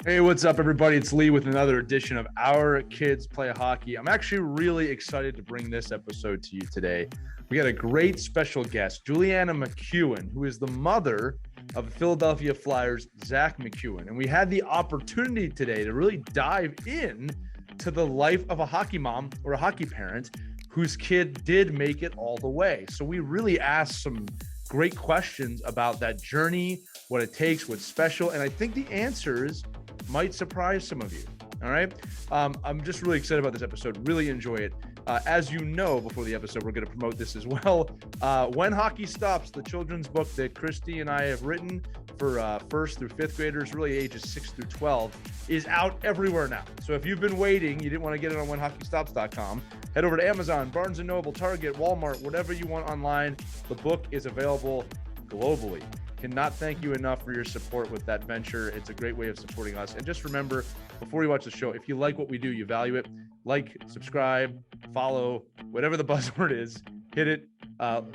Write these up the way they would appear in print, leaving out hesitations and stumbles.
Hey, what's up, everybody? It's Lee with another edition of Our Kids Play Hockey. I'm actually really excited to bring this episode to you today. We got a great special guest, Juliana MacEwen, who is the mother of Philadelphia Flyers' Zack MacEwen. And we had the opportunity today to really dive in to the life of a hockey mom or a hockey parent whose kid did make it all the way. So we really asked some great questions about that journey, what it takes, what's special. And I think the answers might surprise some of you. All right. I'm just really excited about this episode. Really enjoy it. As you know, before the episode, we're going to promote this as well. When Hockey Stops, the children's book that Christy and I have written for first through fifth graders, really ages 6 through 12, is out everywhere now. So if you've been waiting, you didn't want to get it on whenhockeystops.com, head over to Amazon, Barnes & Noble, Target, Walmart, whatever you want online. The book is available globally. Cannot thank you enough for your support with that venture. It's a great way of supporting us. And just remember, before you watch the show, if you like what we do, you value it, like, subscribe, follow, whatever the buzzword is, hit it,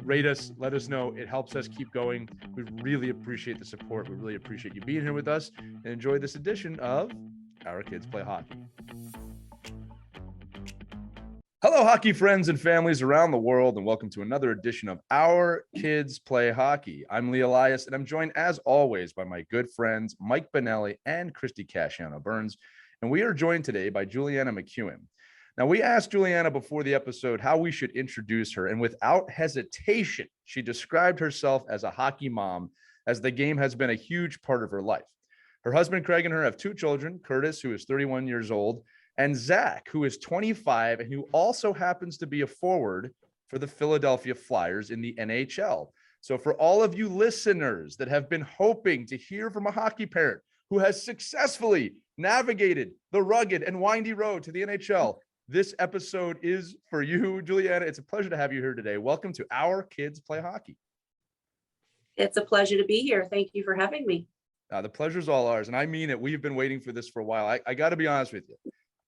rate us, let us know. It helps us keep going. We really appreciate the support. We really appreciate you being here with us, and enjoy this edition of Our Kids Play Hockey. Hello, hockey friends and families around the world, and welcome to another edition of Our Kids Play Hockey. I'm Lee Elias, and I'm joined, as always, by my good friends Mike Benelli and Christy Casciano Burns, and we are joined today by Juliana MacEwen. Now, we asked Juliana before the episode how we should introduce her, and without hesitation, she described herself as a hockey mom, as the game has been a huge part of her life. Her husband, Craig, and her have two children, Kurtis, who is 31 years old, and Zack, who is 25 and who also happens to be a forward for the Philadelphia Flyers in the NHL. So for all of you listeners that have been hoping to hear from a hockey parent who has successfully navigated the rugged and windy road to the NHL, this episode is for you, Juliana. It's a pleasure to have you here today. Welcome to Our Kids Play Hockey. It's a pleasure to be here. Thank you for having me. The pleasure's all ours, and I mean it. We've been waiting for this for a while. I got to be honest with you.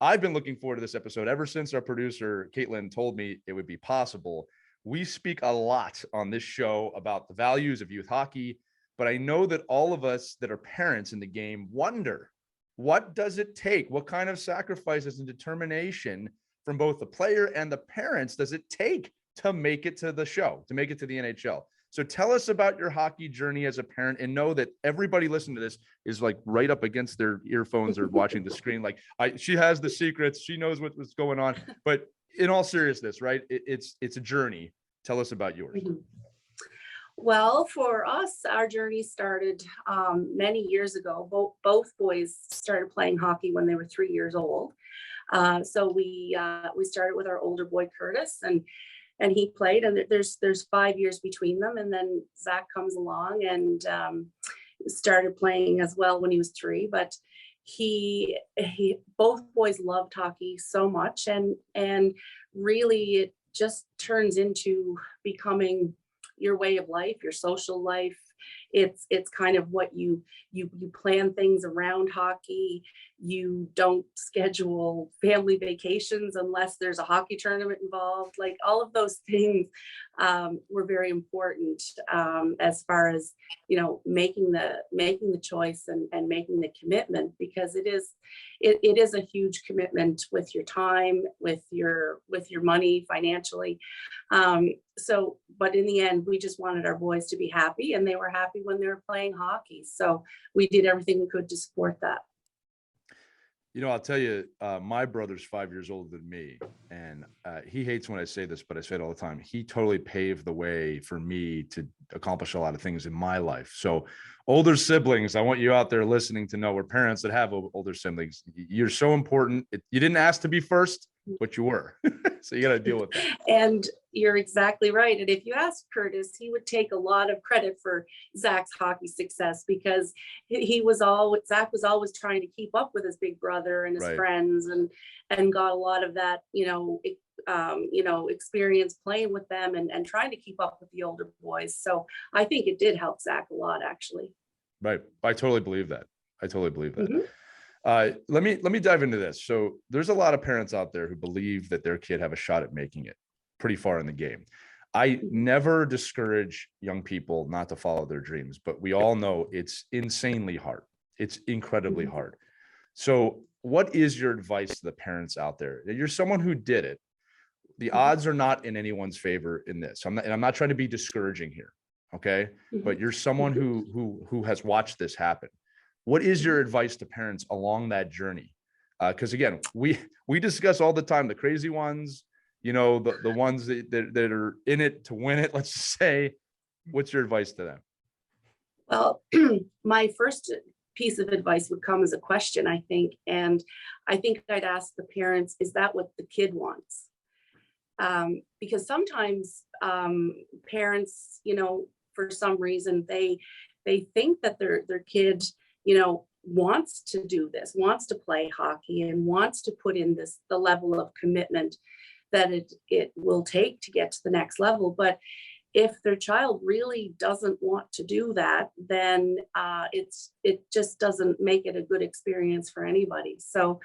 I've been looking forward to this episode ever since our producer, Caitlin, told me it would be possible. We speak a lot on this show about the values of youth hockey, but I know that all of us that are parents in the game wonder, what does it take? What kind of sacrifices and determination from both the player and the parents does it take to make it to the show, to make it to the NHL? So tell us about your hockey journey as a parent, and know that everybody listening to this is like right up against their earphones or watching the screen. Like she has the secrets. She knows what's going on. But in all seriousness, right? It's a journey. Tell us about yours. Well, for us, our journey started many years ago. Both boys started playing hockey when they were 3 years old. So we started with our older boy, Kurtis, and he played, and there's 5 years between them. And then Zack comes along and started playing as well when he was 3. But he both boys loved hockey so much, and really it just turns into becoming your way of life, your social life. It's kind of what you plan things around hockey. You don't schedule family vacations unless there's a hockey tournament involved. Like all of those things were very important as far as, you know, making the choice and making the commitment, because it is a huge commitment with your time, with your money, financially. But in the end, we just wanted our boys to be happy, and they were happy when they were playing hockey. So we did everything we could to support that. You know, I'll tell you, my brother's 5 years older than me, and he hates when I say this, but I say it all the time. He totally paved the way for me to accomplish a lot of things in my life. So older siblings, I want you out there listening to know, we're parents that have older siblings. You're so important. You didn't ask to be first, but you were. So you got to deal with that. And you're exactly right. And if you ask Kurtis, he would take a lot of credit for Zack's hockey success, because Zack was always trying to keep up with his big brother and his friends, and got a lot of that, experience playing with them and trying to keep up with the older boys. So I think it did help Zack a lot, actually. Right. I totally believe that. Mm-hmm. Let me dive into this. So there's a lot of parents out there who believe that their kid have a shot at making it pretty far in the game. I never discourage young people not to follow their dreams, but we all know it's insanely hard. It's incredibly hard. So what is your advice to the parents out there? You're someone who did it. The odds are not in anyone's favor in this. And I'm not trying to be discouraging here. Okay. But you're someone who has watched this happen. What is your advice to parents along that journey? Because again, we discuss all the time the crazy ones, the ones that are in it to win it. Let's just say, what's your advice to them? Well, my first piece of advice would come as a question, I think. And I think I'd ask the parents, is that what the kid wants? Because sometimes parents, for some reason, they think that their kid, wants to do this, wants to play hockey, and wants to put in the level of commitment that it will take to get to the next level. But if their child really doesn't want to do that, then it just doesn't make it a good experience for anybody. So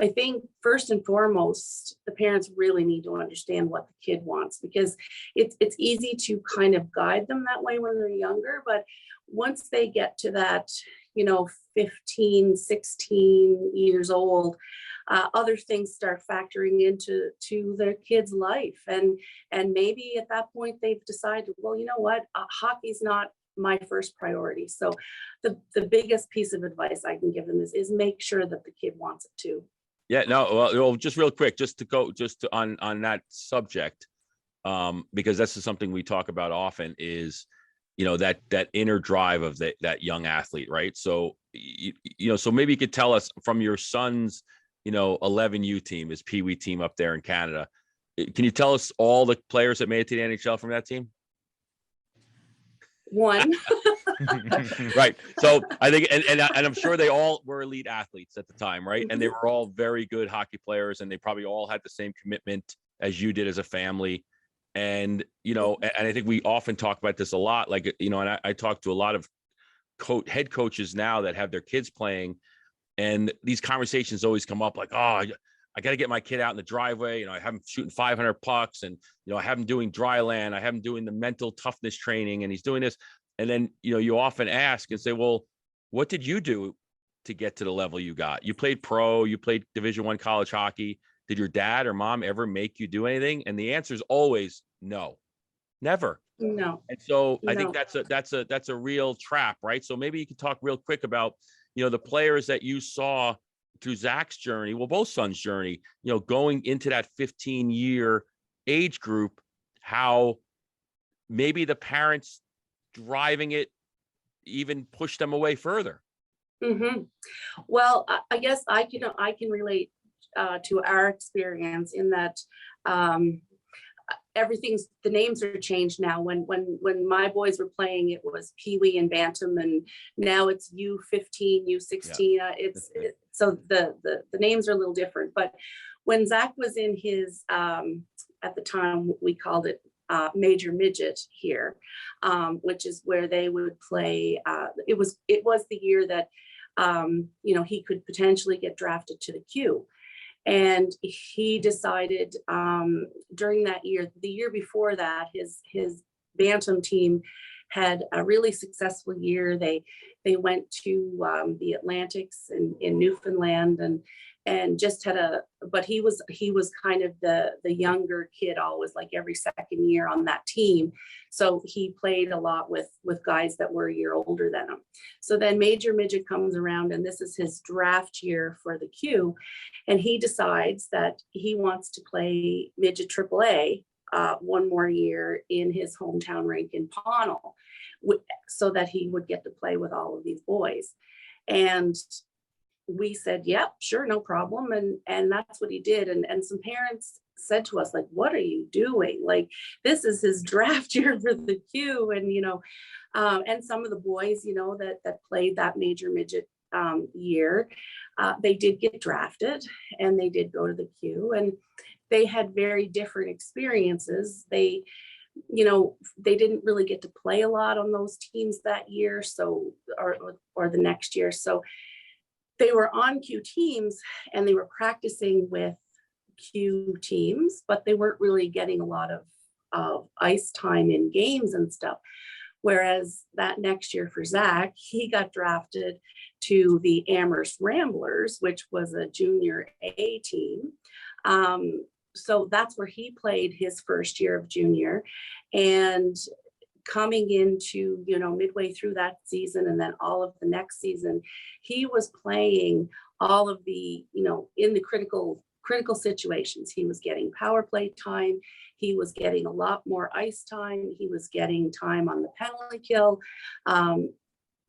I think first and foremost, the parents really need to understand what the kid wants, because it's easy to kind of guide them that way when they're younger. But once they get to that, 15, 16 years old, other things start factoring into their kid's life. And maybe at that point they've decided, well, you know what, hockey's not my first priority. So the biggest piece of advice I can give them is make sure that the kid wants it too. Yeah, no, well, just real quick, just on that subject, because this is something we talk about often is, that inner drive of that young athlete, right? So, so maybe you could tell us from your son's, 11U team, his Pee Wee team up there in Canada. Can you tell us all the players that made it to the NHL from that team? One. Right. So I think, and I'm sure they all were elite athletes at the time, right? And they were all very good hockey players, and they probably all had the same commitment as you did as a family. And, and I think we often talk about this a lot, like, and I talk to a lot of head coaches now that have their kids playing, and these conversations always come up like, oh, I got to get my kid out in the driveway. I have him shooting 500 pucks, and, I have him doing dry land. I have him doing the mental toughness training, and he's doing this. And then, you often ask and say, well, what did you do to get to the level you got? You played pro, you played Division I college hockey. Did your dad or mom ever make you do anything? And the answer is always no, never. No. And so No. I think that's a real trap, right? So maybe you could talk real quick about, the players that you saw through Zach's journey, well, both sons' journey, going into that 15-year age group, how maybe the parents driving it even push them away further. Mm-hmm. Well, I guess I can relate to our experience in that the names are changed now. When my boys were playing, it was Pee Wee and Bantam, and now it's U15, U16. Yeah. So the names are a little different. But when Zach was in his at the time we called it major midget here, which is where they would play. It was the year that he could potentially get drafted to the Q. And he decided during that year, the year before that, his Bantam team had a really successful year. They went to the Atlantics in Newfoundland and just had but he was kind of the younger kid, always, like every second year on that team. So he played a lot with guys that were a year older than him. So then major midget comes around, and this is his draft year for the Q. And he decides that he wants to play midget AAA one more year in his hometown rink in Pownal, so that he would get to play with all of these boys. And we said, yep, sure, no problem. And that's what he did. And some parents said to us, like, what are you doing? Like, this is his draft year for the Q. And, and some of the boys, that played that major midget year, they did get drafted and they did go to the Q, and they had very different experiences. They didn't really get to play a lot on those teams that year. So, or the next year. So they were on Q teams and they were practicing with Q teams, but they weren't really getting a lot of ice time in games and stuff. Whereas that next year for Zack, he got drafted to the Amherst Ramblers, which was a junior A team. So that's where he played his first year of junior. And coming into, midway through that season and then all of the next season, he was playing all of the, in the critical situations. He was getting power play time. He was getting a lot more ice time. He was getting time on the penalty kill.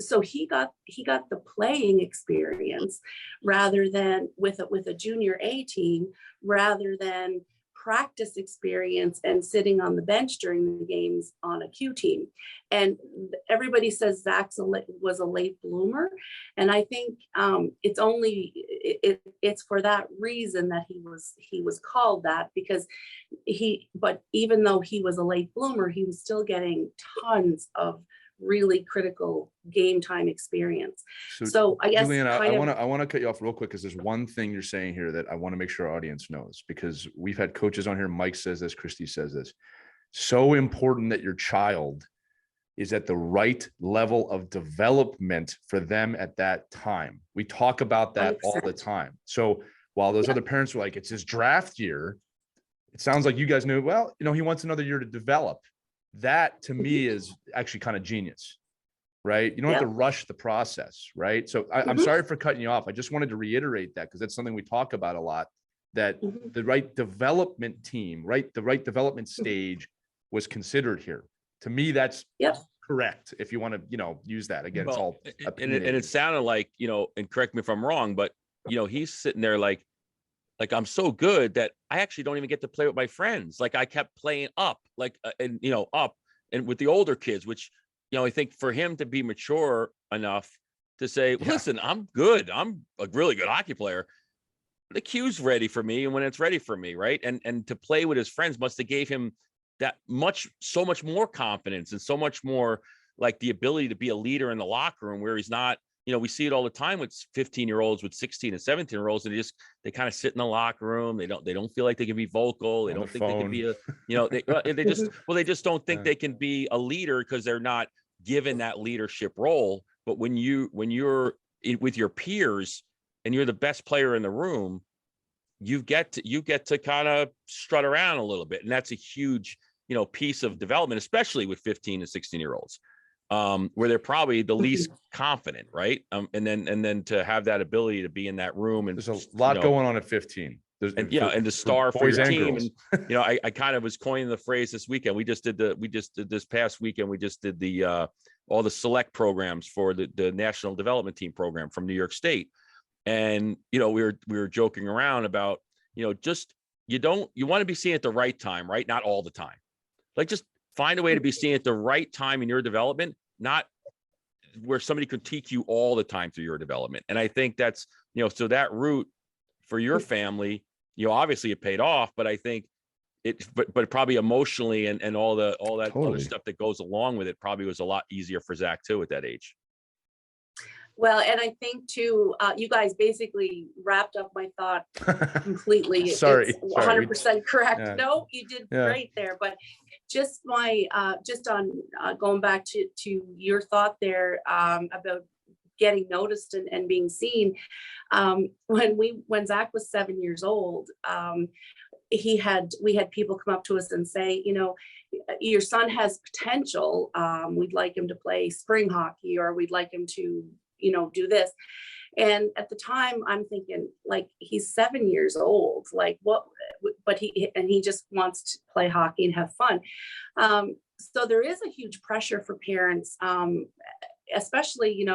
So he got the playing experience rather than with a junior A team, rather than practice experience and sitting on the bench during the games on a Q team. And everybody says Zack was a late bloomer. And I think it's for that reason that he was called that, because but even though he was a late bloomer, he was still getting tons of really critical game time experience. So I guess, Juliana, I want to cut you off real quick, because there's one thing you're saying here that I want to make sure our audience knows, because we've had coaches on here. Mike says this, Christy says this. So important that your child is at the right level of development for them at that time. We talk about that 100%. All the time. So while those other parents were like, it's his draft year, it sounds like you guys knew, well, he wants another year to develop. That to me is actually kind of genius, right? You don't have to rush the process, right? So I'm sorry for cutting you off. I just wanted to reiterate that, because that's something we talk about a lot, that the right development team, the right development stage was considered here. To me, that's correct. If you want to, use that again, it's all and it sounded like, and correct me if I'm wrong, but he's sitting there like I'm so good that I actually don't even get to play with my friends. Like I kept playing up, up and with the older kids, which, I think for him to be mature enough to say, listen, I'm good. I'm a really good hockey player. The cue's ready for me. And when it's ready for me, right. And to play with his friends must have gave him so much more confidence and so much more like the ability to be a leader in the locker room, where he's not, we see it all the time with 15-year-olds, with 16 and 17-year-olds, and they kind of sit in the locker room. They don't feel like they can be vocal. They don't think they can be they just don't think they can be a leader because they're not given that leadership role. But when you're with your peers and you're the best player in the room, you get to kind of strut around a little bit, and that's a huge piece of development, especially with 15 and 16-year-olds. Where they're probably the least confident, right? And then to have that ability to be in that room, and there's a lot going on at 15. And the star for your team. And I kind of was coining the phrase this weekend. We just did this past weekend. We just did the all the select programs for the National Development Team program from New York State, and we were joking around about you want to be seen at the right time, right? Not all the time. Like just find a way to be seen at the right time in your development, not where somebody critique you all the time through your development. And I think that's, so that route for your family, obviously it paid off, but I think but probably emotionally and all that totally. Other stuff that goes along with it probably was a lot easier for Zack too at that age. Well, and I think too, you guys basically wrapped up my thought completely. Sorry. It's 100% correct. Yeah. No, you did great there. But just on going back to your thought there about getting noticed and being seen. When Zack was 7 years old, we had people come up to us and say, your son has potential. We'd like him to play spring hockey, or we'd like him to do this. And at the time I'm thinking, like, he's 7 years old, like what, but he just wants to play hockey and have fun. So there is a huge pressure for parents, especially,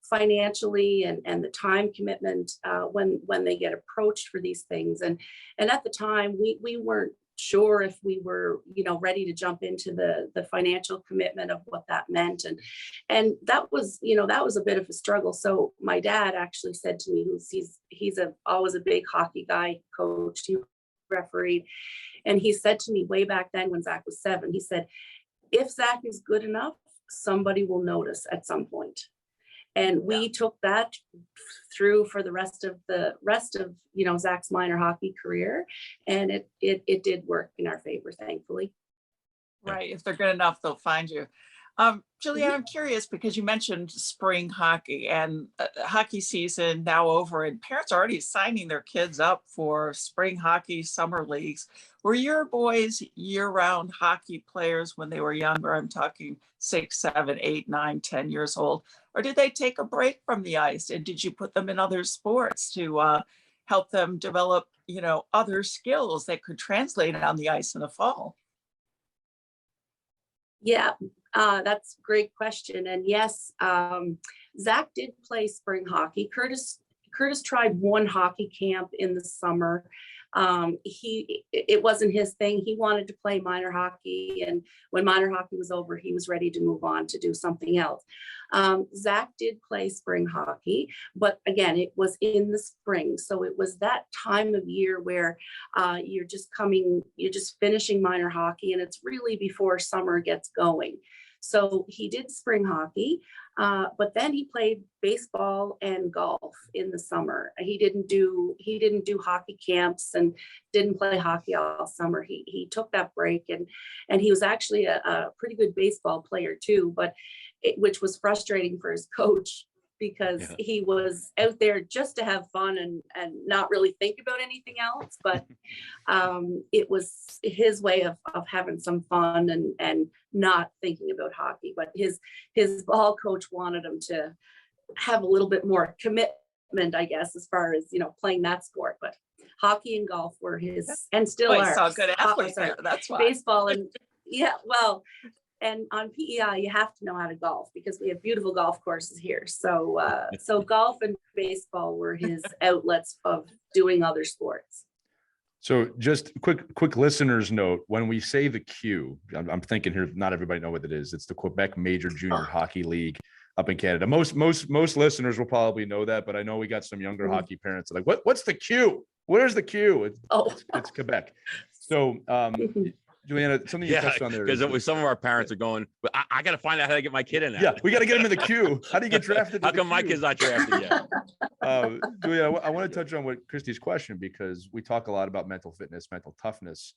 financially and the time commitment when they get approached for these things. And at the time we weren't sure if we were, ready to jump into the financial commitment of what that meant. And that was a bit of a struggle. So my dad actually said to me, he's always a big hockey guy, coach, he refereed. And he said to me way back then when Zack was 7, he said, if Zack is good enough, somebody will notice at some point. And we took that through for the rest of Zack's minor hockey career, and it did work in our favor, thankfully. Right, if they're good enough, they'll find you. Julianne, I'm curious because you mentioned spring hockey and hockey season now over, and parents are already signing their kids up for spring hockey summer leagues. Were your boys year-round hockey players when they were younger? I'm talking 6, 7, 8, 9, 10 years old. Or did they take a break from the ice? And did you put them in other sports to help them develop, other skills that could translate on the ice in the fall? Yeah, that's a great question. And yes, Zach did play spring hockey. Kurtis tried one hockey camp in the summer. It wasn't his thing. He wanted to play minor hockey, and when minor hockey was over, he was ready to move on to do something else. Zach did play spring hockey, but again, it was in the spring. So it was that time of year where you're just finishing minor hockey, and it's really before summer gets going. So he did spring hockey, but then he played baseball and golf in the summer. He didn't do hockey camps and didn't play hockey all summer. He took that break, and he was actually a pretty good baseball player too, which was frustrating for his coach, because he was out there just to have fun and not really think about anything else. But it was his way of having some fun and not thinking about hockey. But his ball coach wanted him to have a little bit more commitment, I guess, as far as, playing that sport. But hockey and golf were his, and still are. Saw good athletes there. That's why. Baseball and and on PEI, you have to know how to golf, because we have beautiful golf courses here. So golf and baseball were his outlets of doing other sports. So just quick listeners note, when we say the Q, I'm thinking here, not everybody know what it is. It's the Quebec Major Junior Hockey League up in Canada. Most listeners will probably know that, but I know we got some younger hockey parents like, what's the Q? Where's the Q? It's Quebec. So Juliana, something you touched on there. Because some of our parents are going, but I got to find out how to get my kid in there. Yeah, we got to get him in the queue. How do you get drafted? How come my kid's not drafted yet? Juliana, I want to touch on what Christy's question, because we talk a lot about mental fitness, mental toughness.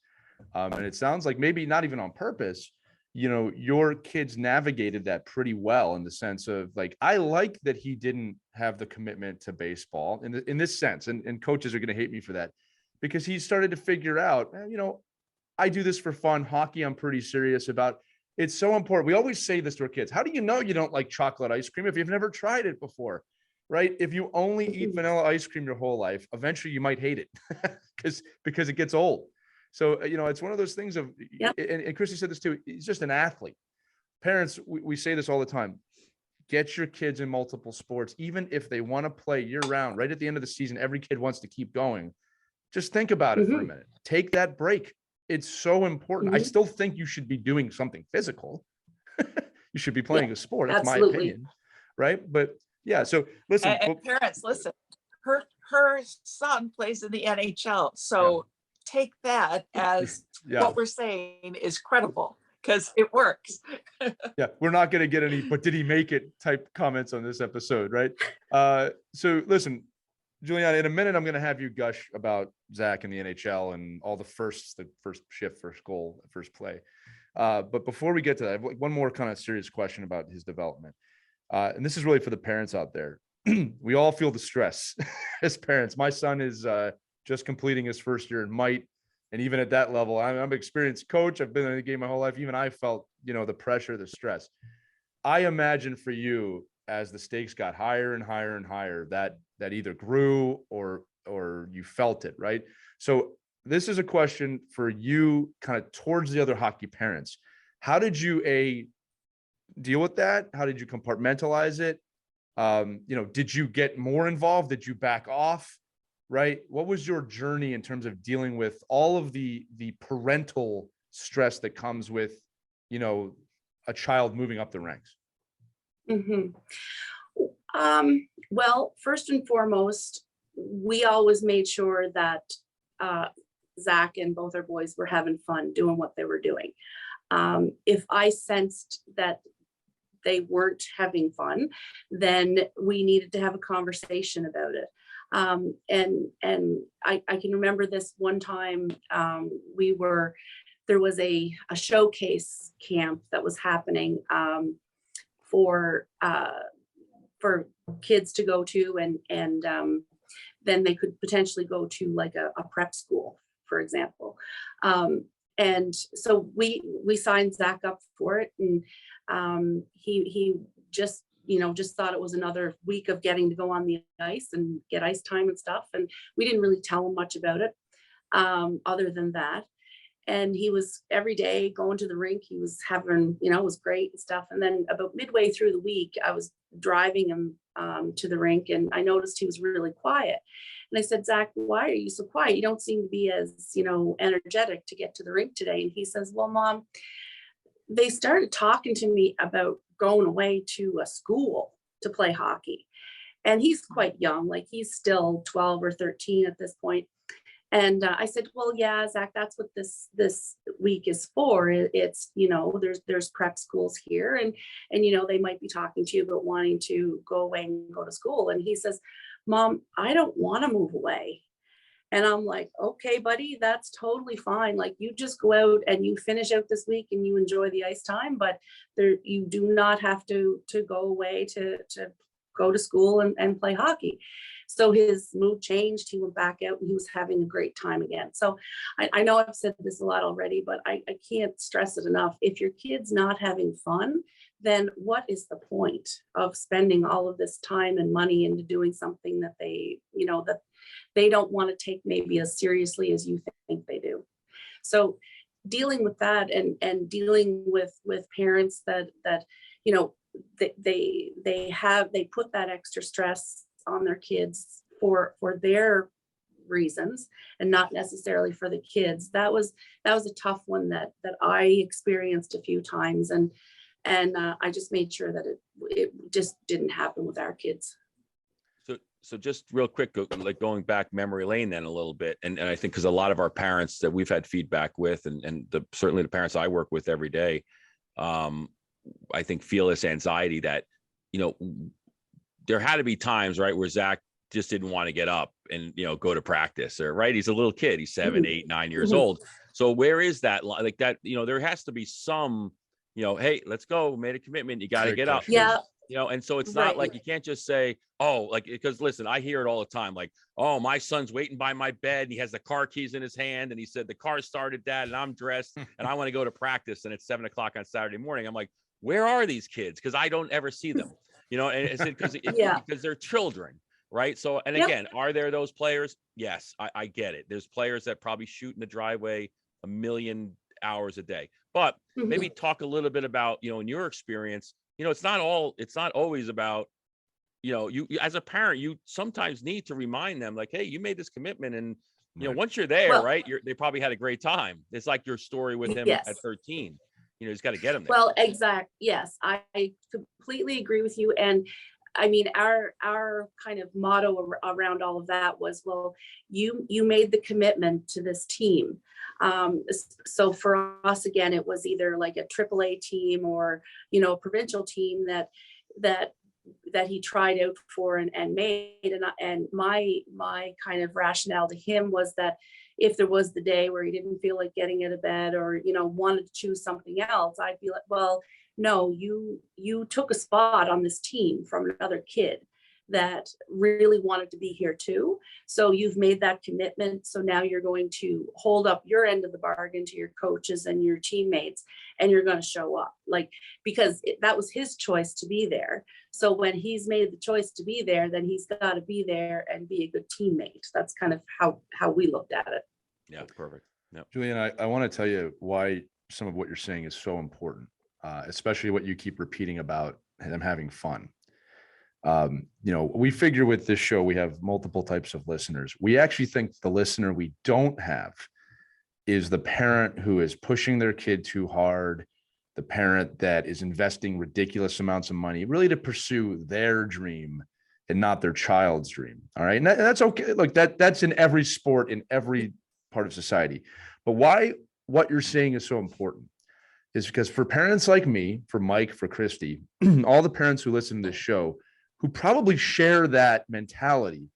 And it sounds like maybe not even on purpose, your kids navigated that pretty well, in the sense of like, I like that he didn't have the commitment to baseball in this sense. And coaches are going to hate me for that, because he started to figure out, I do this for fun. Hockey, I'm pretty serious about. It's so important. We always say this to our kids. How do you know you don't like chocolate ice cream if you've never tried it before, right? If you only eat vanilla ice cream your whole life, eventually you might hate it because it gets old. So, it's one of those things of, and Christy said this too, he's just an athlete. Parents, we say this all the time. Get your kids in multiple sports, even if they want to play year round. Right at the end of the season, every kid wants to keep going. Just think about it for a minute. Take that break. It's so important. I still think you should be doing something physical. You should be playing a sport. That's my opinion. Right. But yeah, so listen. And parents, listen, her son plays in the NHL. So take that as what we're saying is credible, because it works. We're not going to get any, but did he make it type comments on this episode, right? So listen, Juliana, in a minute, I'm going to have you gush about Zach and the NHL and all the first shift, first goal, first play. But before we get to that, I have one more kind of serious question about his development. And this is really for the parents out there. We all feel the stress as parents. My son is just completing his first year in Might. And even at that level, I'm an experienced coach. I've been in the game my whole life. Even I felt, the pressure, the stress. I imagine for you, as the stakes got higher and higher and higher, that either grew or you felt it, right? So this is a question for you kind of towards the other hockey parents. How did you deal with that? How did you compartmentalize it? Did you get more involved? Did you back off? Right? What was your journey in terms of dealing with all of the parental stress that comes with, a child moving up the ranks? Well, first and foremost, we always made sure that Zach and both our boys were having fun doing what they were doing. If I sensed that they weren't having fun, then we needed to have a conversation about it. And I can remember this one time we were there was a showcase camp that was happening for kids to go to, and then they could potentially go to like a prep school, for example. And so we signed Zach up for it, and he just thought it was another week of getting to go on the ice and get ice time and stuff. And we didn't really tell him much about it other than that. And he was every day going to the rink. He was having, it was great and stuff. And then about midway through the week, I was driving him to the rink, and I noticed he was really quiet. And I said, Zach, why are you so quiet? You don't seem to be as, energetic to get to the rink today. And he says, well, Mom, they started talking to me about going away to a school to play hockey. And he's quite young, like he's still 12 or 13 at this point. And I said, well, yeah, Zach, that's what this week is for. It's, there's prep schools here, and they might be talking to you about wanting to go away and go to school. And he says, Mom, I don't want to move away. And I'm like, okay, buddy, that's totally fine. Like, you just go out and you finish out this week and you enjoy the ice time, but you do not have to go away to go to school and play hockey. So his mood changed. He went back out and he was having a great time again. So I know I've said this a lot already, but I can't stress it enough. If your kid's not having fun, then what is the point of spending all of this time and money into doing something that they don't want to take maybe as seriously as you think they do? So dealing with that and dealing with parents that they put that extra stress on their kids for their reasons and not necessarily for the kids. That was a tough one that I experienced a few times, and I just made sure that it just didn't happen with our kids. So just real quick, like going back memory lane then a little bit, and I think because a lot of our parents that we've had feedback with, and certainly the parents I work with every day, I think feel this anxiety that, there had to be times, right, where Zach just didn't want to get up and, go to practice, or right. He's a little kid. He's 7, 8, 9 years old. So where is that? Like that, there has to be some, hey, let's go, made a commitment. You got to get up. Yeah. And so it's not like you can't just say, oh, like, because listen, I hear it all the time. Like, oh, my son's waiting by my bed and he has the car keys in his hand. And he said, the car started, Dad, and I'm dressed and I want to go to practice. And it's 7 o'clock on Saturday morning. I'm like, where are these kids? Because I don't ever see them, and it's because they're children. Right. So, and again, are there those players? Yes, I get it. There's players that probably shoot in the driveway 1 million hours a day, but maybe talk a little bit about, in your experience, it's not always about, you as a parent, you sometimes need to remind them like, hey, you made this commitment. And, once you're there, right, they probably had a great time. It's like your story with him at 13. He's got to get him there. Well, exact. Yes, I completely agree with you. And I mean, our kind of motto around all of that was, well, you made the commitment to this team. So for us, again, it was either like a AAA team or, a provincial team that he tried out for and made. And my kind of rationale to him was that if there was the day where he didn't feel like getting out of bed or, wanted to choose something else, I'd be like, well, no, you took a spot on this team from another kid that really wanted to be here too. So you've made that commitment. So now you're going to hold up your end of the bargain to your coaches and your teammates, and you're going to show up, because that was his choice to be there. So when he's made the choice to be there, then he's got to be there and be a good teammate. That's kind of how we looked at it. Yeah, perfect. Yeah. Julian, I want to tell you why some of what you're saying is so important, especially what you keep repeating about them having fun. We figure with this show, we have multiple types of listeners. We actually think the listener we don't have is the parent who is pushing their kid too hard, the parent that is investing ridiculous amounts of money really to pursue their dream and not their child's dream. All right. And that's okay. Look, that's in every sport, in every part of society. But why what you're saying is so important is because for parents like me, for Mike, for Christy, all the parents who listen to this show, who probably share that mentality,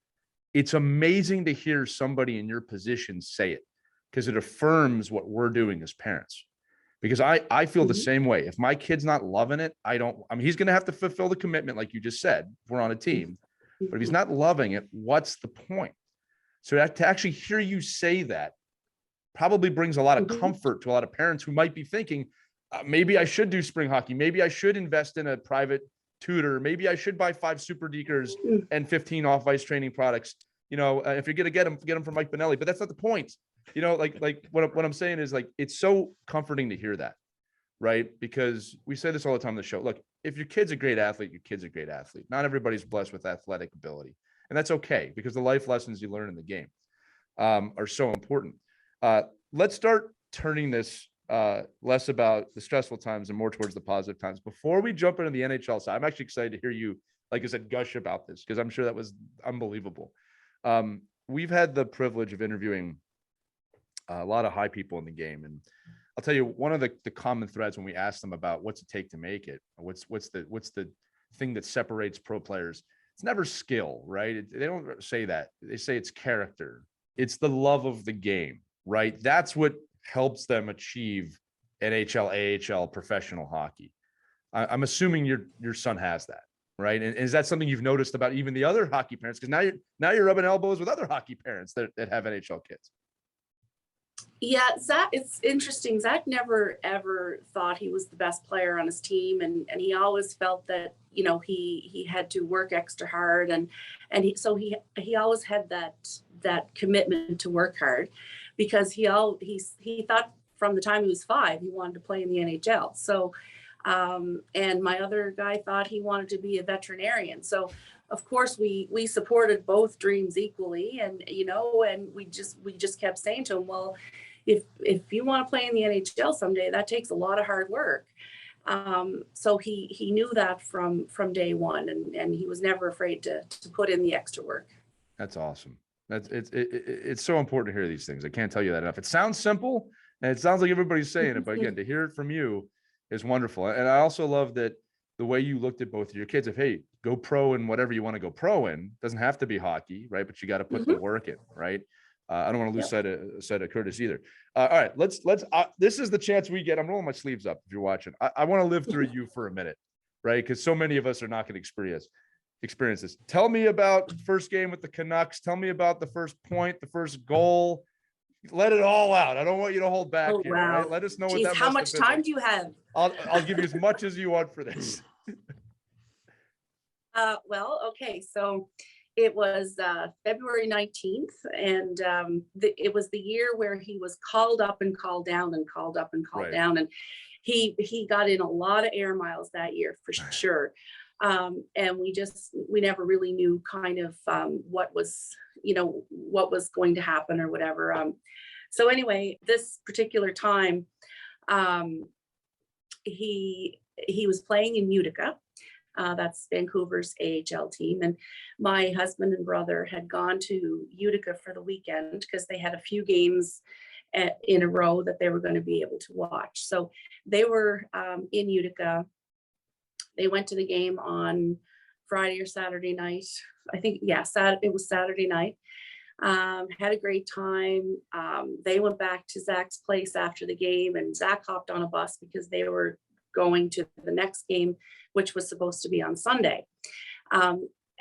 it's amazing to hear somebody in your position say it. because it affirms what we're doing as parents. Because I feel the same way. If my kid's not loving it, I mean, he's going to have to fulfill the commitment, like you just said, if we're on a team. But if he's not loving it, what's the point? So to actually hear you say that probably brings a lot of comfort to a lot of parents who might be thinking, maybe I should do spring hockey. Maybe I should invest in a private tutor. Maybe I should buy 5 super dekers and 15 off-ice training products. You know, if you're going to get them from Mike Benelli, but that's not the point. You know, like what I'm saying is, like, it's so comforting to hear that, right? Because we say this all the time on the show. Look, if your kid's a great athlete, your kid's a great athlete. Not everybody's blessed with athletic ability, and that's okay, because the life lessons you learn in the game are so important. Let's start turning this less about the stressful times and more towards the positive times. Before we jump into the NHL side, I'm actually excited to hear you, like I said, gush about this, because I'm sure that was unbelievable. We've had the privilege of interviewing a lot of high people in the game, and I'll tell you, one of the common threads when we ask them about what's it take to make it, what's the thing that separates pro players, it's never skill, right? They don't say that. They say it's character. It's the love of the game, right? That's what helps them achieve NHL, AHL, professional hockey. I'm assuming your son has that, right? And is that something you've noticed about even the other hockey parents? Because now you're rubbing elbows with other hockey parents that have NHL kids. Yeah, Zach, it's interesting. Zach never ever thought he was the best player on his team, and he always felt that, you know, he had to work extra hard, and he always had that commitment to work hard, because he thought from the time he was 5 he wanted to play in the NHL. So and my other guy thought he wanted to be a veterinarian. So of course we supported both dreams equally, and you know, and we just kept saying to him, well, if you want to play in the NHL someday, that takes a lot of hard work. So he knew that from day one, and he was never afraid to put in the extra work. That's awesome. It's so important to hear these things. I can't tell you that enough. It sounds simple, and it sounds like everybody's saying it, but again, to hear it from you is wonderful. And I also love that the way you looked at both of your kids of, hey, go pro in whatever you want to go pro in. Doesn't have to be hockey, right? But you got to put the work in, right? I don't want to lose sight of Kurtis either. All right, let's. This is the chance we get. I'm rolling my sleeves up if you're watching. I want to live through you for a minute, right? Because so many of us are not going to experience this. Tell me about the first game with the Canucks. Tell me about the first point, the first goal. Let it all out. I don't want you to hold back here. Wow. Right? Let us know Jeez, what that. how much time do you have? I'll give you as much as you want for this. Well, okay, so it was February 19th, and it was the year where he was called up and called down and called up and called down, and he got in a lot of air miles that year for sure. And we never really knew kind of what was going to happen or whatever. So anyway, this particular time, he was playing in Utica. That's Vancouver's AHL team. And my husband and brother had gone to Utica for the weekend because they had a few games in a row that they were going to be able to watch. So they were in Utica. They went to the game on Friday or Saturday night. I think, it was Saturday night. Had a great time. They went back to Zach's place after the game, and Zach hopped on a bus because they were going to the next game, which was supposed to be on Sunday.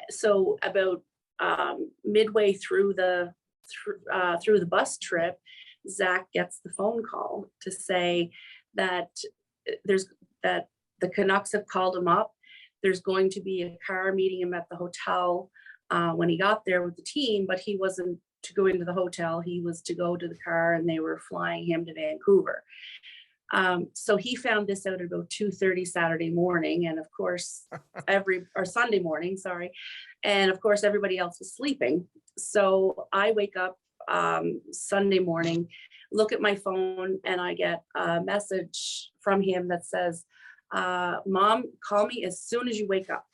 So about midway through the bus trip, Zach gets the phone call to say that the Canucks have called him up. There's going to be a car meeting him at the hotel when he got there with the team, but he wasn't to go into the hotel. He was to go to the car, and they were flying him to Vancouver. So he found this out at about 2:30 Saturday morning, and of course, or Sunday morning, sorry. And of course, everybody else was sleeping. So I wake up Sunday morning, look at my phone, and I get a message from him that says, Mom, call me as soon as you wake up.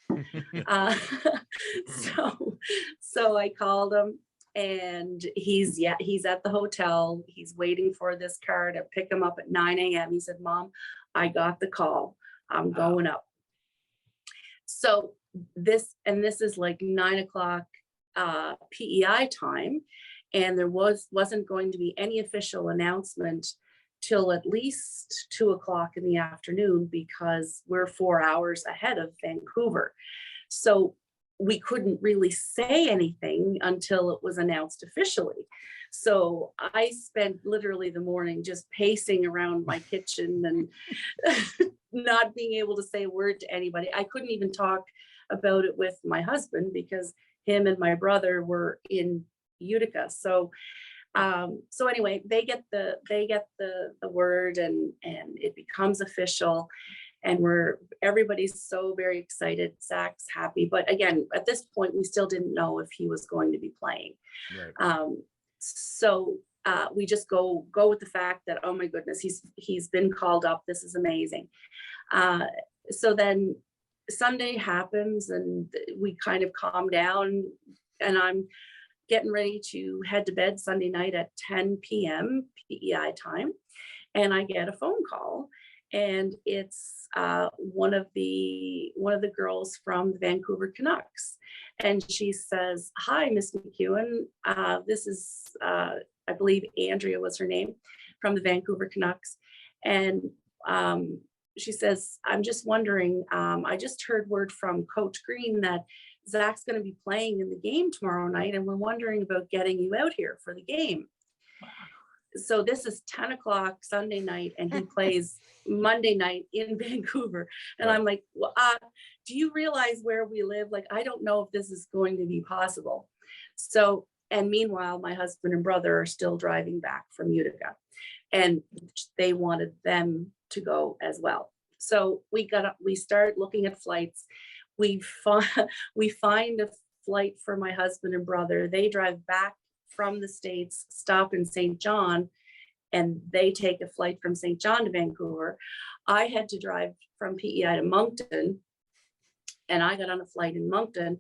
So I called him, and he's at the hotel. He's waiting for this car to pick him up at 9 a.m. He said, Mom, I got the call. I'm going up. So this is like 9 o'clock PEI time. and there wasn't going to be any official announcement till at least 2 o'clock in the afternoon, because we're 4 hours ahead of Vancouver. So we couldn't really say anything until it was announced officially. So I spent literally the morning just pacing around my kitchen and not being able to say a word to anybody. I couldn't even talk about it with my husband because him and my brother were in Utica. So anyway, they get the word, and it becomes official, and everybody's so very excited. Zach's happy, but again, at this point, we still didn't know if he was going to be playing. Right. So we just go with the fact that, oh my goodness, he's been called up. This is amazing. So then Sunday happens, and we kind of calm down, and I'm getting ready to head to bed Sunday night at 10 p.m. PEI time. And I get a phone call, and it's one of the girls from the Vancouver Canucks. And she says, "Hi, Miss MacEwen. This is, I believe Andrea was her name, from the Vancouver Canucks." And she says, "I'm just wondering, I just heard word from Coach Green that Zach's going to be playing in the game tomorrow night, and we're wondering about getting you out here for the game." Wow. So this is 10 o'clock Sunday night, and he plays Monday night in Vancouver. And I'm like, well, do you realize where we live? Like, I don't know if this is going to be possible. So, and meanwhile, my husband and brother are still driving back from Utica, and they wanted them to go as well. So we start looking at flights. We find a flight for my husband and brother. They drive back from the States, stop in St. John, and they take a flight from St. John to Vancouver. I had to drive from PEI to Moncton, and I got on a flight in Moncton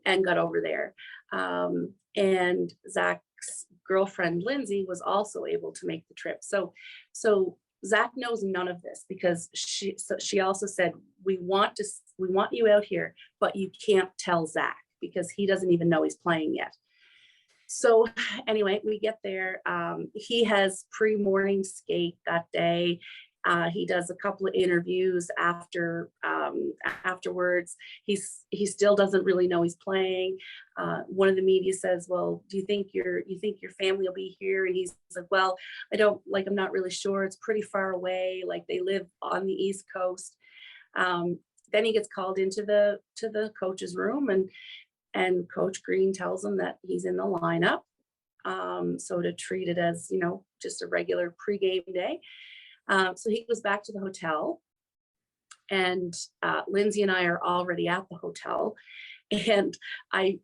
and got over there. And Zach's girlfriend, Lindsay, was also able to make the trip. So Zach knows none of this, because she also said, we want you out here, but you can't tell Zach, because he doesn't even know he's playing yet. So anyway, we get there. He has pre-morning skate that day. He does a couple of interviews afterwards. He still doesn't really know he's playing. One of the media says, "Well, do you think your family will be here?" And he's like, "Well, I'm not really sure. It's pretty far away. Like, they live on the East Coast." Then he gets called into the coach's room, and Coach Green tells him that he's in the lineup. So to treat it as, just a regular pregame day. So he goes back to the hotel, and Lindsay and I are already at the hotel, and I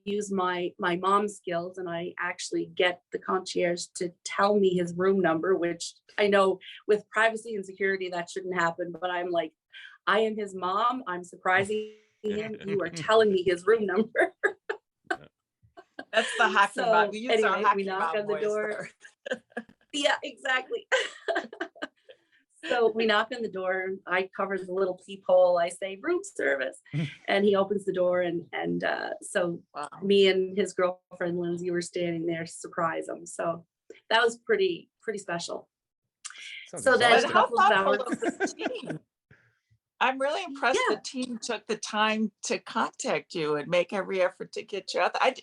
use my mom's skills, and I actually get the concierge to tell me his room number, which I know with privacy and security that shouldn't happen, but I'm like, I am his mom. I'm surprising him. You are telling me his room number. That's the hockey mom. We use our hockey we knock mom on the voice door. there. Yeah, exactly. So we knock on the door. I cover the little peephole. I say, "Room service," and he opens the door. And so wow. Me and his girlfriend Lindsay were standing there to surprise him. So that was pretty special. So then how thoughtful of the team. I'm really impressed the team took the time to contact you and make every effort to get you out. I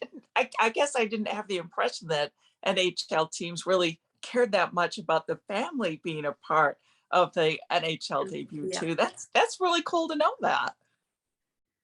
guess I didn't have the impression that NHL teams really cared that much about the family being a part of the NHL debut too. That's really cool to know that.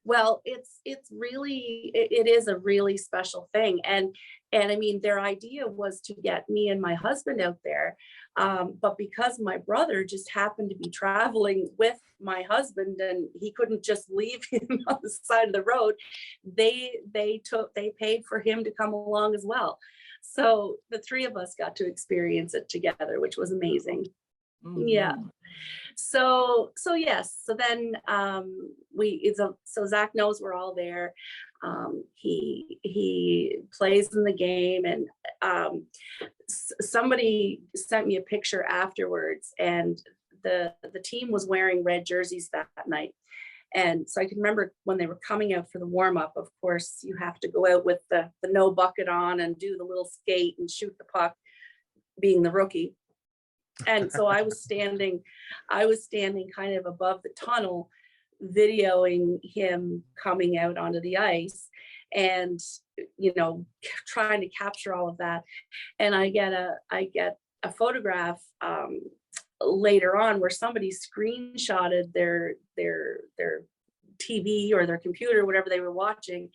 Well, it is a really special thing. And I mean, their idea was to get me and my husband out there. But because my brother just happened to be traveling with my husband, and he couldn't just leave him on the side of the road, they paid for him to come along as well. So the three of us got to experience it together, which was amazing. Mm-hmm. Yeah. So yes. So then so Zach knows we're all there. He plays in the game, and somebody sent me a picture afterwards, and the team was wearing red jerseys that night, And so I can remember when they were coming out for the warm up, of course, you have to go out with the no bucket on and do the little skate and shoot the puck, being the rookie. And so I was standing kind of above the tunnel, videoing him coming out onto the ice and, trying to capture all of that. And I get a photograph later on where somebody screenshotted their TV or their computer, whatever they were watching,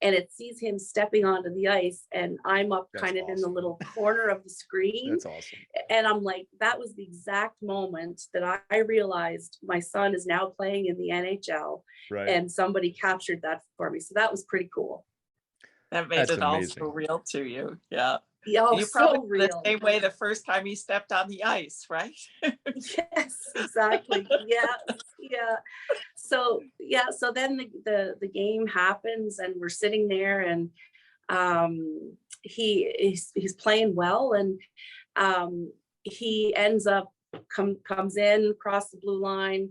and it sees him stepping onto the ice, and I'm up kind of in the little corner of the screen. That's awesome. And I'm like, that was the exact moment that I realized my son is now playing in the NHL, right? And somebody captured that for me. So that was pretty cool. That made it all so real to you. Yeah. Yeah, you probably so real. The same way the first time he stepped on the ice, right? Yes, exactly. Yeah. So then the game happens, and we're sitting there, and he's playing well, and he ends up comes in across the blue line,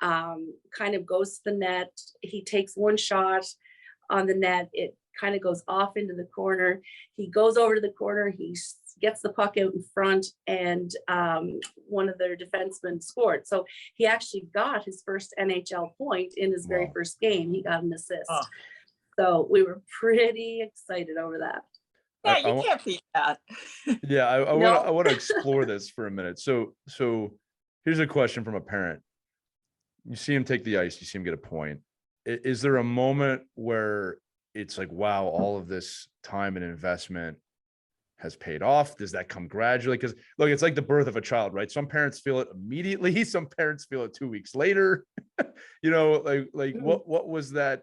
kind of goes to the net. He takes one shot on the net. It kind of goes off into the corner. He goes over to the corner. He gets the puck out in front, and one of their defensemen scored. So he actually got his first NHL point in his very first game. He got an assist. Oh. So we were pretty excited over that. Yeah, you can't beat that. Yeah, I want to explore this for a minute. So here's a question from a parent. You see him take the ice. You see him get a point. Is there a moment where it's like, wow, all of this time and investment has paid off? Does that come gradually? Because look, it's like the birth of a child, right? Some parents feel it immediately. Some parents feel it 2 weeks later. What was that?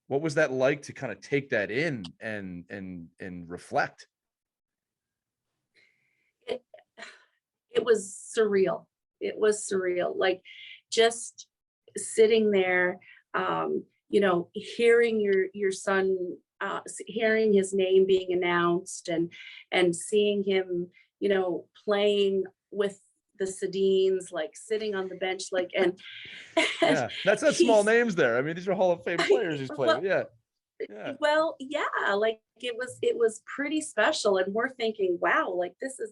What was that like to kind of take that in and reflect? It was surreal. It was surreal. Like just sitting there, hearing your son, hearing his name being announced, and seeing him, playing with the Sedins, like sitting on the bench, like, and yeah, that's not small names there. I mean, these are Hall of Fame players he's playing. Yeah. Well, yeah, like it was pretty special, and we're thinking, wow, like this is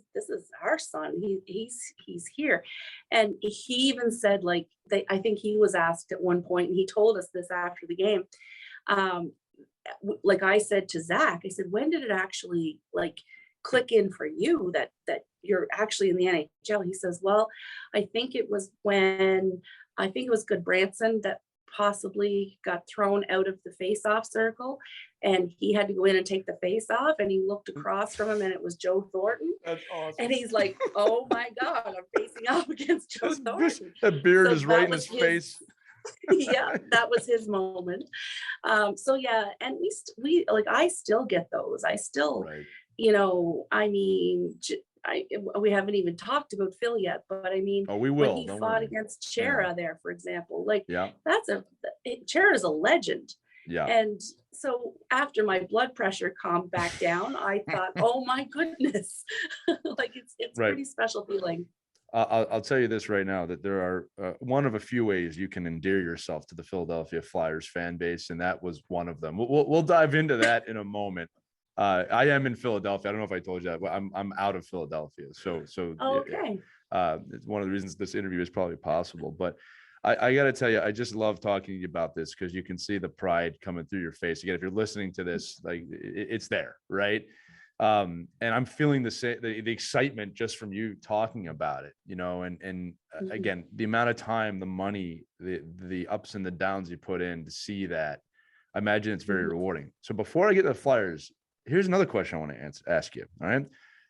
our son. He's here, and he even said, like, I think he was asked at one point, and he told us this after the game. Like I said to Zach, I said, when did it actually like click in for you that you're actually in the NHL? He says, well, I think it was Goodbranson that possibly got thrown out of the face-off circle, and he had to go in and take the face-off, and he looked across from him, and it was Joe Thornton. That's awesome. And he's like, oh my God, I'm facing off against Joe Thornton. That beard is right in his face. Yeah, that was his moment. So yeah, and we like, I still get those. I still, right. I mean, we haven't even talked about Phil yet, but I mean, we will. When he fought against Chera there, for example, like, yeah, Chera's a legend. Yeah. And so after my blood pressure calmed back down, I thought, oh my goodness, like it's right. Pretty special feeling. I'll tell you this right now, that there are one of a few ways you can endear yourself to the Philadelphia Flyers fan base, and that was one of them. We'll dive into that in a moment. I am in Philadelphia. I don't know if I told you that, but I'm out of Philadelphia. So okay. It's one of the reasons this interview is probably possible. But I got to tell you, I just love talking to you about this, because you can see the pride coming through your face. Again, if you're listening to this, like it's there, right? And I'm feeling the excitement just from you talking about it, and again, the amount of time, the money, the ups and the downs you put in to see that, I imagine it's very rewarding. So before I get to the Flyers, here's another question I want to ask you. All right,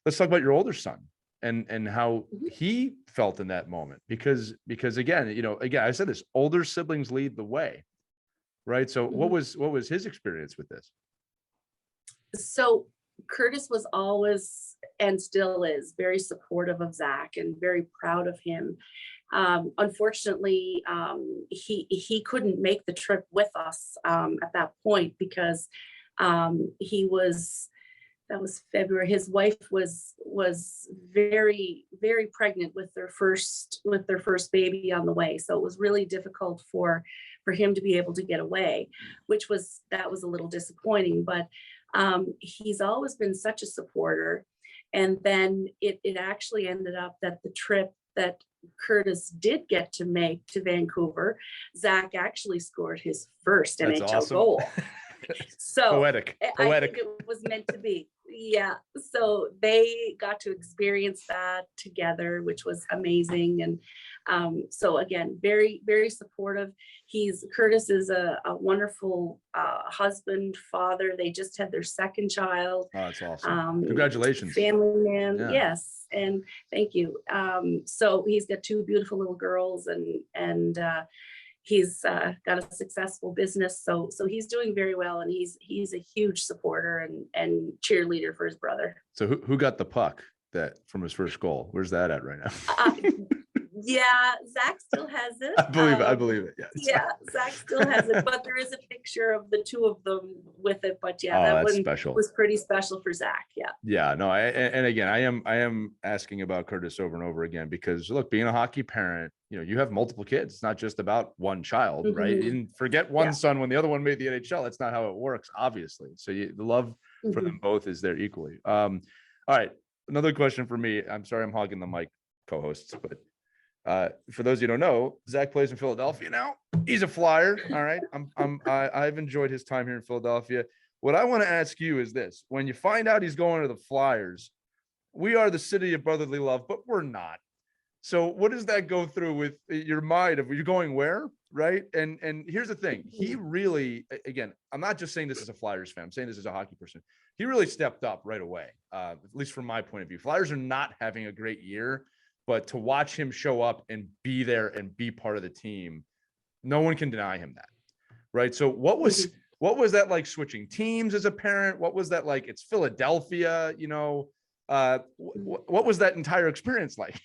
let's talk about your older son and how he felt in that moment, because again, I said this, older siblings lead the way, right? So what was his experience with this? So Kurtis was always, and still is, very supportive of Zack and very proud of him. Unfortunately, he couldn't make the trip with us at that point, because he was February. His wife was very, very pregnant with their first baby on the way. So it was really difficult for him to be able to get away, that was a little disappointing, but he's always been such a supporter. And then it actually ended up that the trip that Kurtis did get to make to Vancouver, Zack actually scored his first That's NHL awesome. goal. So Poetic. I think it was meant to be. Yeah. So they got to experience that together, which was amazing. And so again, very, very supportive. Kurtis is a wonderful husband, father. They just had their second child. Oh, that's awesome. Congratulations. Family man. Yeah. Yes. And thank you. So he's got two beautiful little girls, and he's got a successful business, so he's doing very well, and he's a huge supporter and cheerleader for his brother. So who got the puck from his first goal? Where's that at right now? Yeah, Zack still has it. I believe it. Yeah, Zack still has it, but there is a picture of the two of them with it. But yeah, that that's one special. Was pretty special for Zack. Yeah. Yeah, no, and again, I am asking about Kurtis over and over again because look, being a hockey parent, you have multiple kids. It's not just about one child, right? And forget one son when the other one made the NHL. That's not how it works, obviously. So the love for them both is there equally. All right, another question for me. I'm sorry, I'm hogging the mic, co-hosts, but for those of you who don't know, Zack plays in Philadelphia now. He's a Flyer. All right. I've enjoyed his time here in Philadelphia. What I want to ask you is this: when you find out he's going to the Flyers, we are the city of brotherly love, but we're not. So what does that go through with your mind of you're going where, right? And here's the thing: he really, again, I'm not just saying this as a Flyers fan. I'm saying this as a hockey person. He really stepped up right away, at least from my point of view. Flyers are not having a great year. But to watch him show up and be there and be part of the team, no one can deny him that, right? So what was that like switching teams as a parent? What was that like? It's Philadelphia, what was that entire experience like?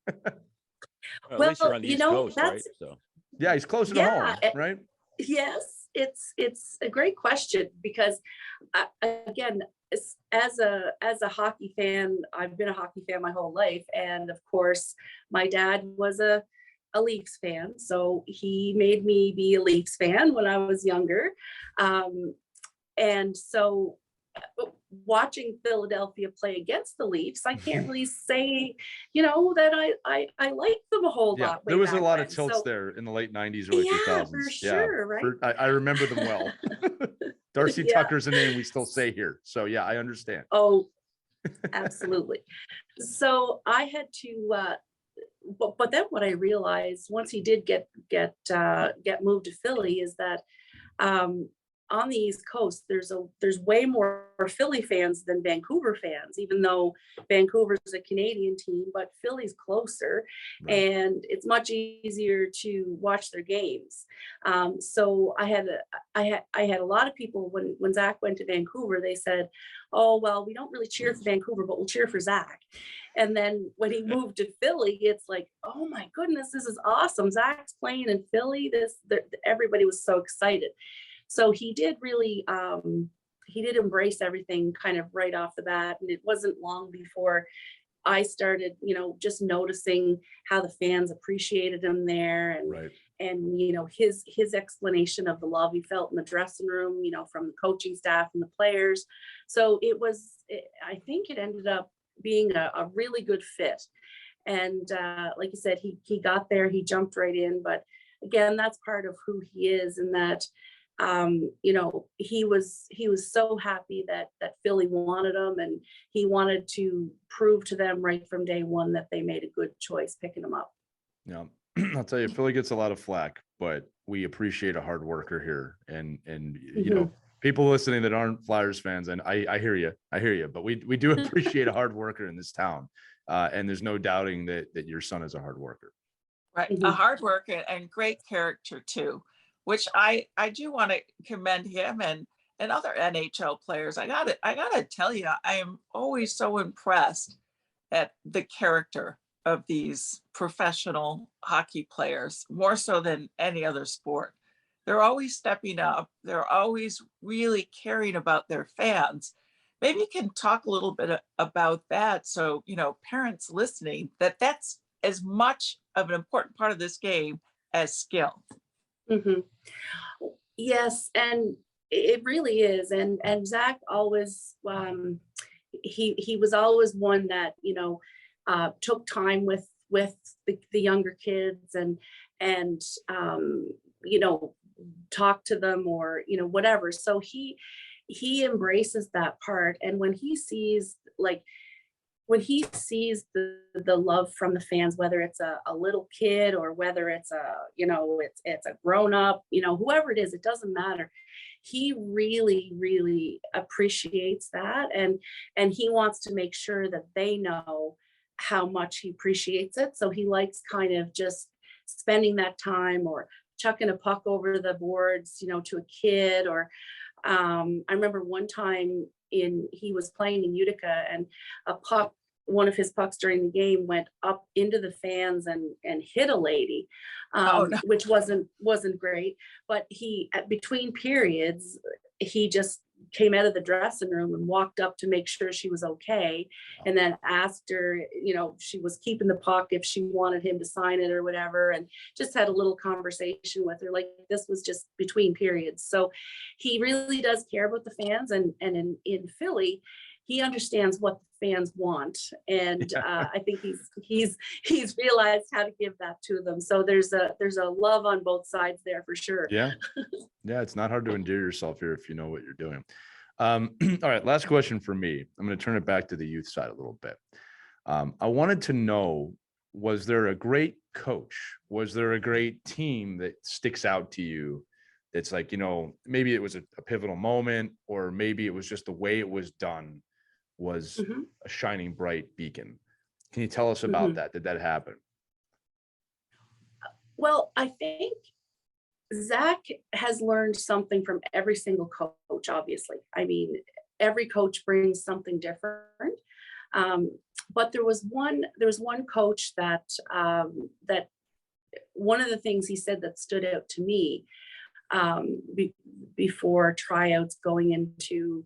At least you're on the East Coast, right? So yeah, he's closer to home, right? Yes, it's a great question because again, as a hockey fan, I've been a hockey fan my whole life, and of course, my dad was a Leafs fan, so he made me be a Leafs fan when I was younger, and so watching Philadelphia play against the Leafs, I can't really say, that I like them a whole lot. There was a lot of tilts there in the late 90s, early 2000s. For sure, right? I remember them well. Darcy Tucker's a name we still say here. So yeah, I understand. Oh, absolutely. So I had to, but then what I realized once he did get moved to Philly is that, on the East Coast, there's way more Philly fans than Vancouver fans, even though Vancouver's a Canadian team, but Philly's closer, and it's much easier to watch their games. So I had a lot of people when Zack went to Vancouver, they said, "Oh, well, we don't really cheer for Vancouver, but we'll cheer for Zack." And then when he moved to Philly, it's like, "Oh my goodness, this is awesome! Zack's playing in Philly." Everybody was so excited. So he did really, he did embrace everything kind of right off the bat. And it wasn't long before I started, just noticing how the fans appreciated him there, and his explanation of the love he felt in the dressing room, from the coaching staff and the players. So I think it ended up being a really good fit. And like you said, he got there, he jumped right in. But again, that's part of who he is, and that he was so happy that Philly wanted him, and he wanted to prove to them right from day one that they made a good choice picking him up. Yeah, I'll tell you, Philly gets a lot of flack, but we appreciate a hard worker here, and people listening that aren't Flyers fans, and I hear you, but we do appreciate a hard worker in this town, and there's no doubting that your son is a hard worker. Right, a hard worker and great character too, which I do want to commend him and other NHL players. I gotta tell you, I am always so impressed at the character of these professional hockey players, more so than any other sport. They're always stepping up. They're always really caring about their fans. Maybe you can talk a little bit about that. So, parents listening, that's as much of an important part of this game as skill. Hmm. Yes, and it really is. And Zach always, he was always one that, took time with the younger kids and talk to them, or whatever. So he embraces that part. And when he sees the love from the fans, whether it's a little kid or whether it's it's a grown up, whoever it is, it doesn't matter. He really, really appreciates that, and he wants to make sure that they know how much he appreciates it. So he likes kind of just spending that time, or chucking a puck over the boards, to a kid. Or I remember one time he was playing in Utica, and one of his pucks during the game went up into the fans and hit a lady, Oh, no. which wasn't great. But between periods, he just came out of the dressing room and walked up to make sure she was okay, and then asked her, she was keeping the puck, if she wanted him to sign it or whatever, and just had a little conversation with her. Like, this was just between periods. So he really does care about the fans, and in Philly, he understands what the fans want, and I think he's realized how to give that to them. So there's a love on both sides there for sure. Yeah. It's not hard to endear yourself here if you know what you're doing. All right, last question for me. I'm going to turn it back to the youth side a little bit. I wanted to know, was there a great coach? Was there a great team that sticks out to you? It's like, maybe it was a pivotal moment, or maybe it was just the way it was done was a shining bright beacon. Can you tell us about that? Did that happen? Well, I think Zach has learned something from every single coach, obviously. I mean, every coach brings something different. But there was one coach that one of the things he said that stood out to me before tryouts, going into,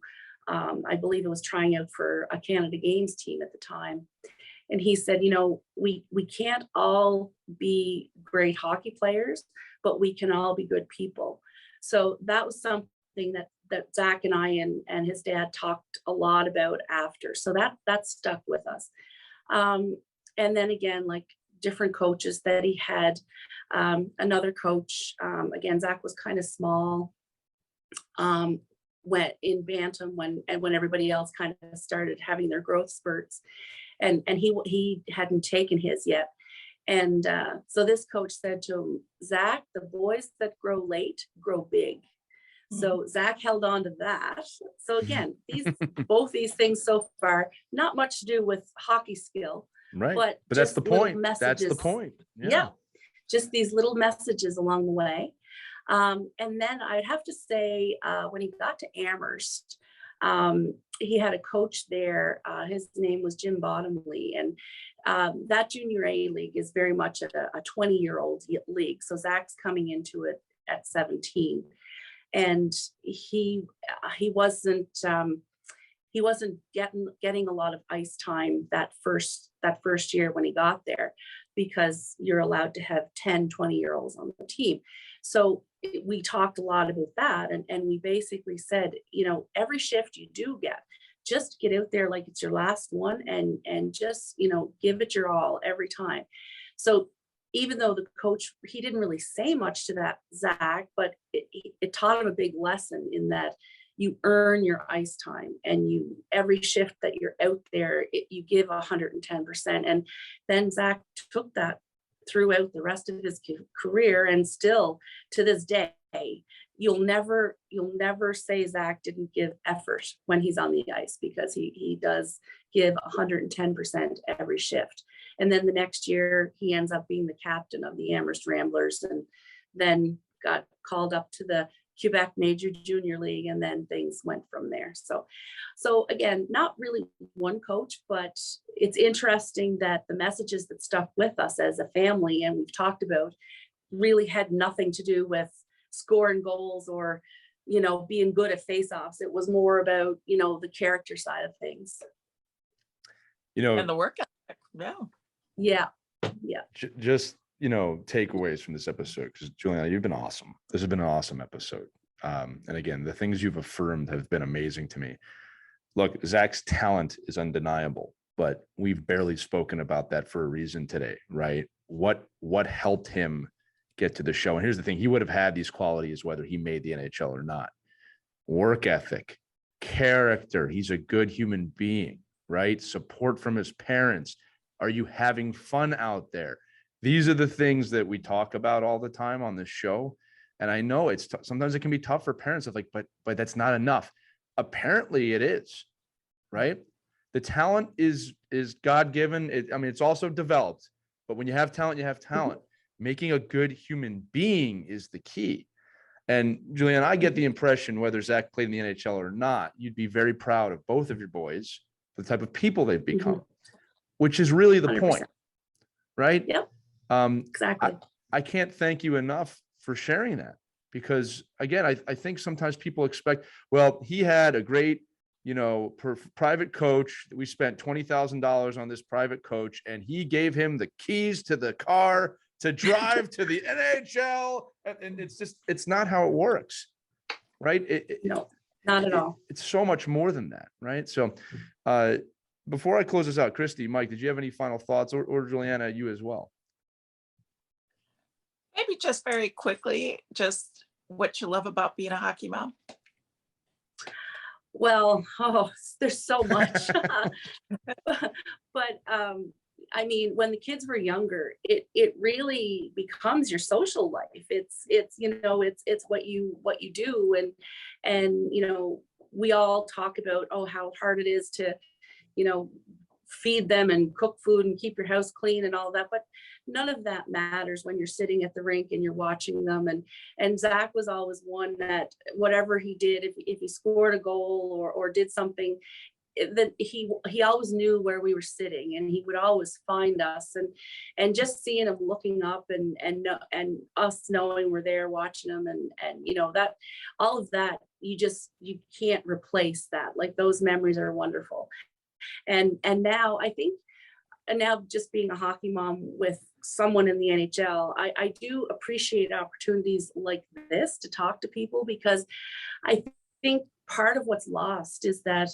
I believe it was trying out for a Canada Games team at the time. And he said, we can't all be great hockey players, but we can all be good people. So that was something that Zach and I and his dad talked a lot about after. So that stuck with us. And then again, like different coaches that he had. Another coach, again, Zach was kind of small, went in bantam when everybody else kind of started having their growth spurts, and he hadn't taken his yet. And so this coach said to him, Zach, the boys that grow late grow big. So Zach held on to that. So again, both these things so far, not much to do with hockey skill, right? But that's the point. Messages. That's the point. Yeah, just these little messages along the way. And then I'd have to say, when he got to Amherst, he had a coach there. His name was Jim Bottomley, and that junior A league is very much a 20-year-old league. So Zach's coming into it at 17, and he wasn't getting a lot of ice time that first year when he got there, because you're allowed to have 10, 20-year-olds on the team. So we talked a lot about that, and we basically said, every shift you do get, just get out there like it's your last one, and just, give it your all every time. So even though the coach, he didn't really say much to that, Zach, but it taught him a big lesson in that you earn your ice time, and every shift that you're out there, you give 110%. And then Zach took that throughout the rest of his career, and still to this day, you'll never say Zach didn't give effort when he's on the ice, because he does give 110% every shift. And then the next year he ends up being the captain of the Amherst Ramblers, and then got called up to the Quebec Major Junior League, and then things went from there. So again, not really one coach, but it's interesting that the messages that stuck with us as a family, and we've talked about, really had nothing to do with scoring goals or being good at face-offs. It was more about, the character side of things. And the work ethic. Yeah. Just, takeaways from this episode, because Juliana, you've been awesome. This has been an awesome episode. And again, the things you've affirmed have been amazing to me. Look, Zach's talent is undeniable, but we've barely spoken about that for a reason today, right? What helped him get to the show? And here's the thing, he would have had these qualities whether he made the NHL or not. Work ethic, character, he's a good human being, right? Support from his parents. Are you having fun out there? These are the things that we talk about all the time on this show. And I know sometimes it can be tough for parents of like, but that's not enough. Apparently it is, right? The talent is God-given. It's also developed, but when you have talent, you have talent. Making a good human being is the key. And Juliana, I get the impression whether Zach played in the NHL or not, you'd be very proud of both of your boys, the type of people they've become, which is really the 100%. Point, right? Yep. Exactly. I can't thank you enough for sharing that, because again, I think sometimes people expect, well, he had a great, private coach. We spent $20,000 on this private coach, and he gave him the keys to the car to drive to the NHL. And it's not how it works, right? No, not at all. It's so much more than that, right? So before I close this out, Christy, Mike, did you have any final thoughts, or Juliana, you as well? Maybe just very quickly, just what you love about being a hockey mom. Well, there's so much. But when the kids were younger, it really becomes your social life. It's what you do. And we all talk about, how hard it is to, feed them and cook food and keep your house clean and all that. But none of that matters when you're sitting at the rink and you're watching them. And Zach was always one that whatever he did, if he scored a goal or did something, that he always knew where we were sitting, and he would always find us, and just seeing him looking up and us knowing we're there watching him, and that all of that, you can't replace that. Like, those memories are wonderful. And now I think, and now just being a hockey mom with someone in the NHL, I do appreciate opportunities like this to talk to people, because I think part of what's lost is that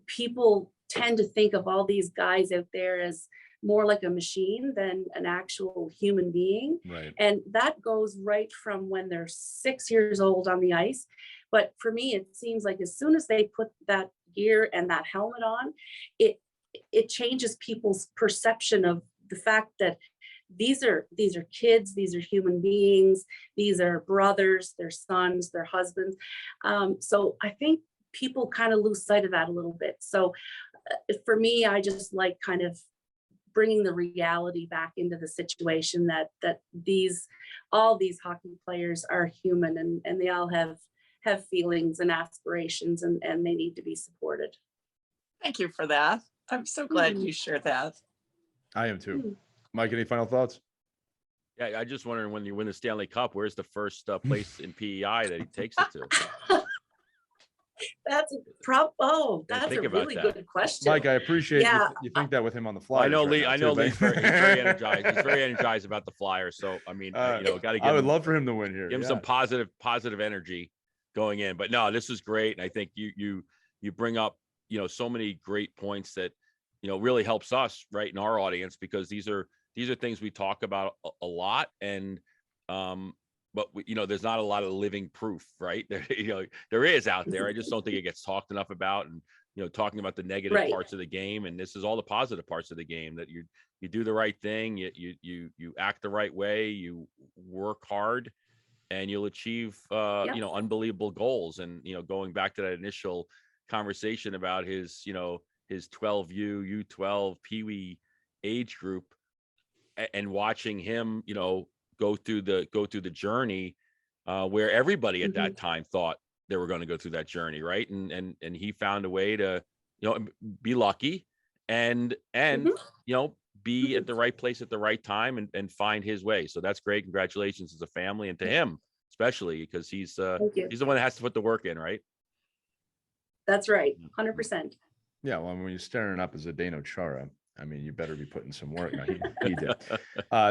people tend to think of all these guys out there as more like a machine than an actual human being. Right. And that goes right from when they're 6 years old on the ice. But for me, it seems like as soon as they put that gear and that helmet on, it changes people's perception of the fact that these are kids, these are human beings, these are brothers, their sons, their husbands. So I think people kind of lose sight of that a little bit. So for me, I just like kind of bringing the reality back into the situation that all these hockey players are human, and they all have feelings and aspirations, and they need to be supported. Thank you for that. I'm so glad you shared that. I am too. Mike, any final thoughts? Yeah, I just wondering, when you win the Stanley Cup, where's the first place in PEI that he takes it to? That's a really good question. Mike, I appreciate you think that with him on the Flyers. I know Lee's very energized. He's very energized about the Flyers. So I mean, got to give I would love for him to win here. Give him some positive energy going in. But no, this is great, and I think you bring up so many great points that really helps us right in our audience, because these are things we talk about a lot, and but there's not a lot of living proof, right? There is out there. I just don't think it gets talked enough about, and talking about the negative parts of the game, and this is all the positive parts of the game, that you do the right thing, you act the right way, you work hard, and you'll achieve unbelievable goals. And going back to that initial conversation about his 12U, U12, Pee Wee age group, and watching him go through the journey where everybody at that time thought they were going to go through that journey, right? And he found a way to be lucky and be at the right place at the right time, and find his way. So that's great. Congratulations as a family, and to him especially because he's Thank you. the one that has to put the work in, right? That's right. 100%. Yeah, well, when you're staring up as a Dano Chara, I mean, you better be putting some work. No, he did.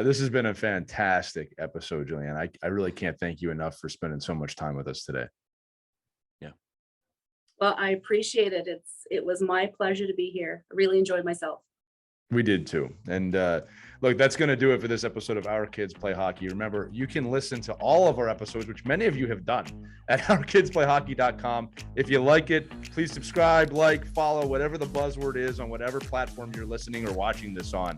This has been a fantastic episode, Juliana. I really can't thank you enough for spending so much time with us today. Yeah. Well, I appreciate it. It was my pleasure to be here. I really enjoyed myself. We did too. And look, that's going to do it for this episode of Our Kids Play Hockey. Remember, you can listen to all of our episodes, which many of you have done, at ourkidsplayhockey.com. If you like it, please subscribe, like, follow, whatever the buzzword is on whatever platform you're listening or watching this on.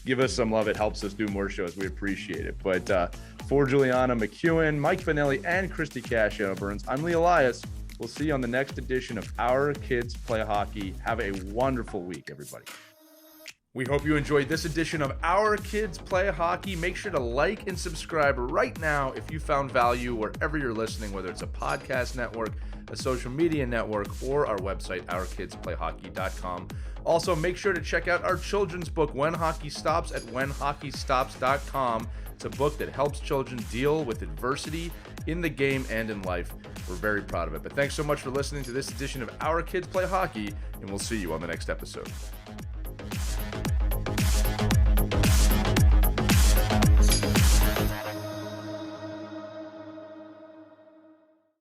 Give us some love. It helps us do more shows. We appreciate it. But for Juliana MacEwen, Mike Finelli, and Christy Cascio-Burns, I'm Lee Elias. We'll see you on the next edition of Our Kids Play Hockey. Have a wonderful week, everybody. We hope you enjoyed this edition of Our Kids Play Hockey. Make sure to like and subscribe right now if you found value wherever you're listening, whether it's a podcast network, a social media network, or our website, ourkidsplayhockey.com. Also, make sure to check out our children's book, When Hockey Stops, at whenhockeystops.com. It's a book that helps children deal with adversity in the game and in life. We're very proud of it. But thanks so much for listening to this edition of Our Kids Play Hockey, and we'll see you on the next episode.